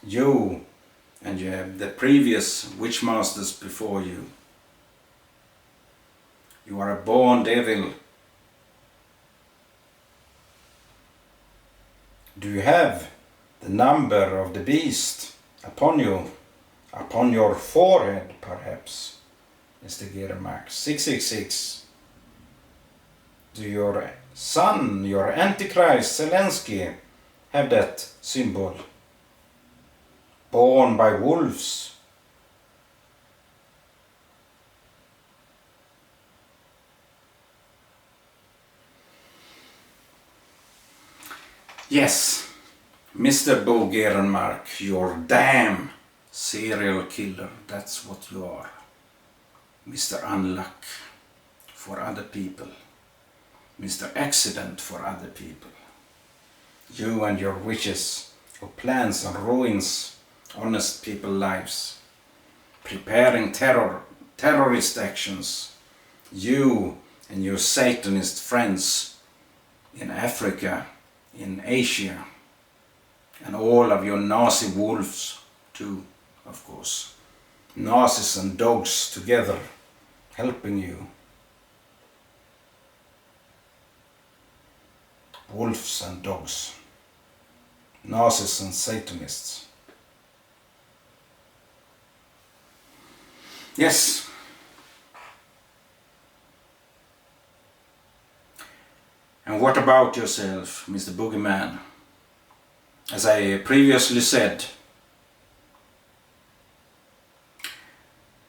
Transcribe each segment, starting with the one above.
you and you have the previous witch masters before you. You are a born devil. Do you have the number of the beast upon you, upon your forehead perhaps, Mr. Gerenmark? 666. Do your son, your Antichrist Zelensky, have that symbol? Born by wolves. Yes, Mr. Bo Gerenmark, you're damn serial killer, that's what you are. Mr. Unluck for other people. Mr. Accident for other people. You and your wishes who plans and ruins honest people's lives. Preparing terrorist actions. You and your Satanist friends in Africa, in Asia, and all of your Nazi wolves too, of course. Nazis and dogs together, helping you. Wolves and dogs. Nazis and Satanists. Yes. And what about yourself, Mr. Boogeyman? As I previously said,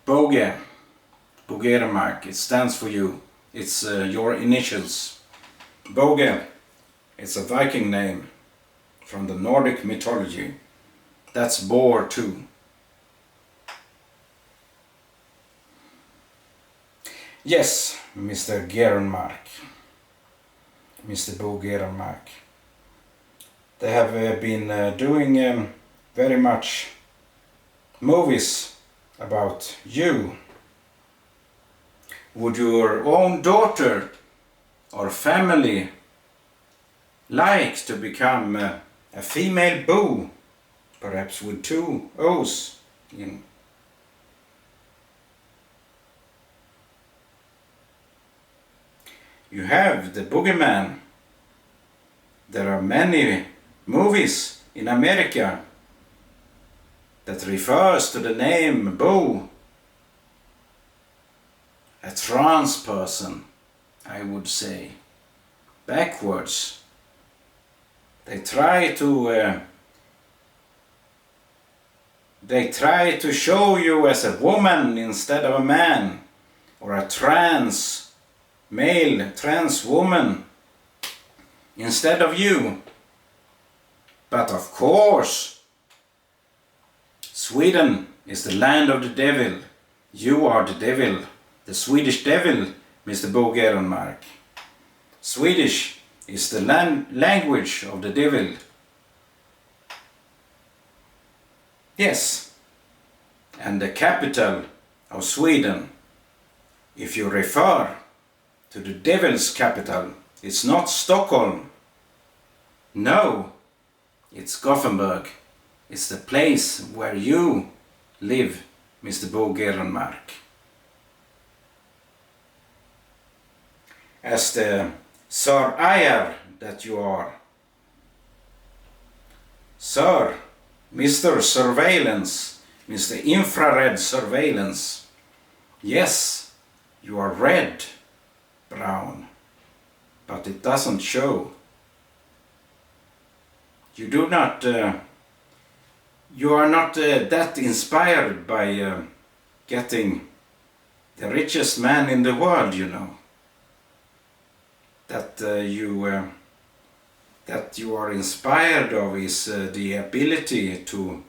Bogeremark, it stands for you. It's your initials. Boge, it's a Viking name from the Nordic mythology. That's Boar too. Yes, Mr. Gerenmark. Mr. Bo Gerenmark. They have been doing very much movies about you. Would your own daughter or family like to become a female Bo, perhaps with 2 O's in? You have the Boogeyman. There are many movies in America that refers to the name Bo. A trans person, I would say. Backwards. They try to show you as a woman instead of a man, or a trans male, trans woman instead of you. But of course, Sweden is the land of the devil. You are the devil, the Swedish devil, Mr. Bo Gerenmark. Swedish is the language of the devil. Yes, and the capital of Sweden, if you refer to the devil's capital, it's not Stockholm. No, it's Gothenburg. It's the place where you live, Mr. Bo Gerenmark. As the Sir Eyre that you are. Sir, Mr. Surveillance, Mr. Infrared Surveillance. Yes, you are red, brown, but it doesn't show. You are not that inspired by getting the richest man in the world, you know. That you are inspired of is the ability to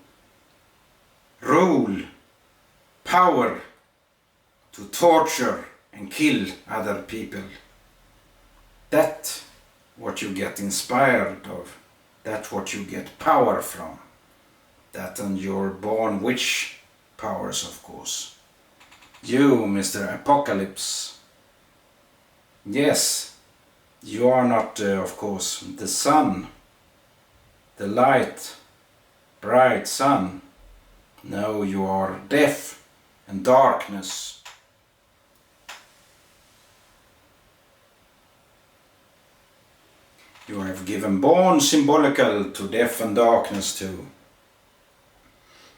rule, power, to torture and kill other people. That's what you get inspired of. That's what you get power from. That and your born witch powers, of course. You, Mr. Apocalypse. Yes, you are not, of course, the sun, the light, bright sun. No, you are death and darkness. You have given born symbolical to death and darkness too.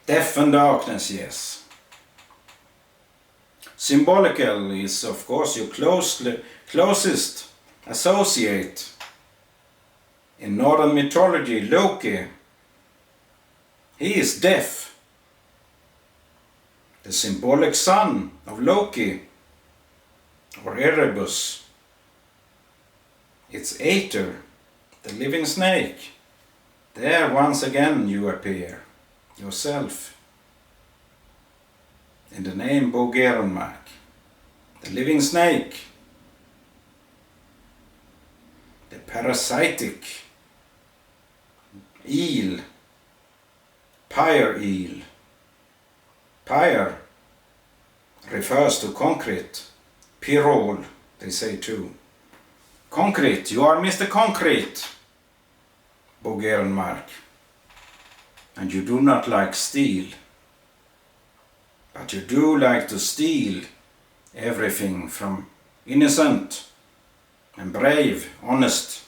Death and darkness, yes. Symbolical is of course your closest associate. In Northern mythology, Loki, he is death. The symbolic son of Loki, or Erebus, it's Aether, the living snake. There once again you appear, yourself. In the name Bo Gerenmark, the living snake, the parasitic eel, pyre eel. Pyre refers to concrete, pyrrole they say too. Concrete, you are Mr. Concrete, Bo Gerenmark, and you do not like steel, but you do like to steal everything from innocent and brave, honest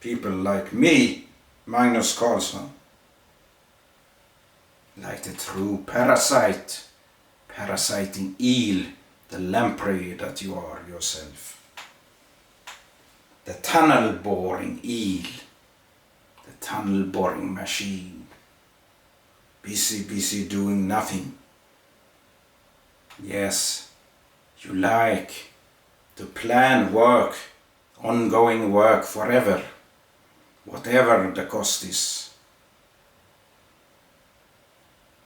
people like me, Magnus Karlsson. Like the true parasite, parasiting eel, the lamprey that you are yourself. The tunnel boring eel, the tunnel boring machine. Busy doing nothing. Yes, you like to plan work, ongoing work forever, whatever the cost is.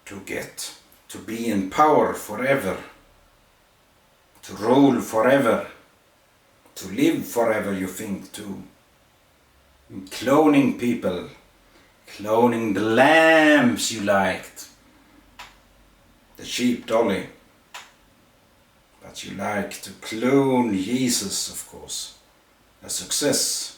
To get to be in power forever, to rule forever, to live forever, you think too. Cloning people, cloning the lambs you liked, the sheep dolly. But you like to clone Jesus, of course, a success.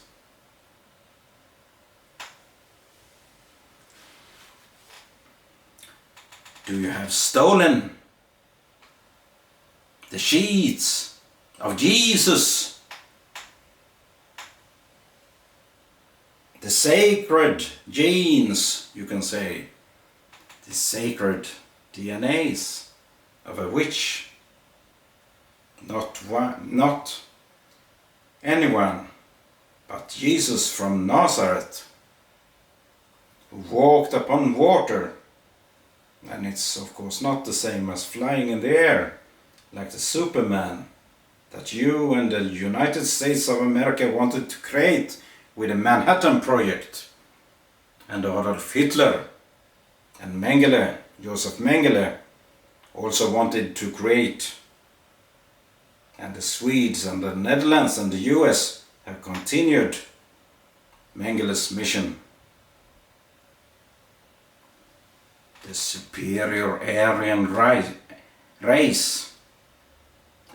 Do you have stolen the sheets of Jesus? The sacred genes, you can say, the sacred DNAs of a witch. Not anyone, but Jesus from Nazareth, who walked upon water. And it's of course not the same as flying in the air, like the Superman that you and the United States of America wanted to create with the Manhattan Project. And Adolf Hitler and Mengele, Joseph Mengele, also wanted to create. And the Swedes and the Netherlands and the US have continued Mengele's mission. The superior Aryan race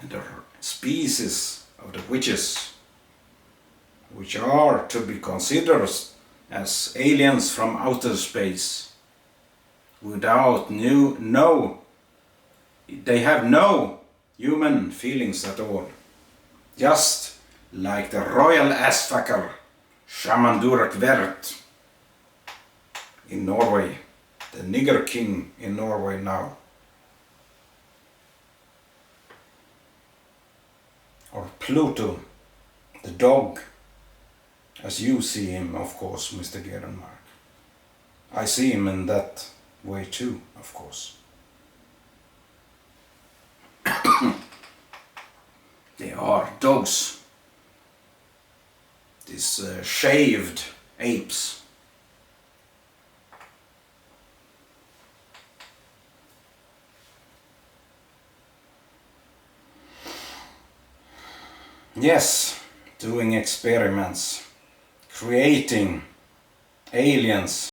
and the species of the witches, which are to be considered as aliens from outer space, without they have no human feelings at all, just like the royal assfacker Shaman Durek Vert in Norway. The nigger king in Norway now. Or Pluto, the dog, as you see him, of course, Mr. Gerenmark. I see him in that way too, of course. They are dogs. These shaved apes. Yes, doing experiments, creating aliens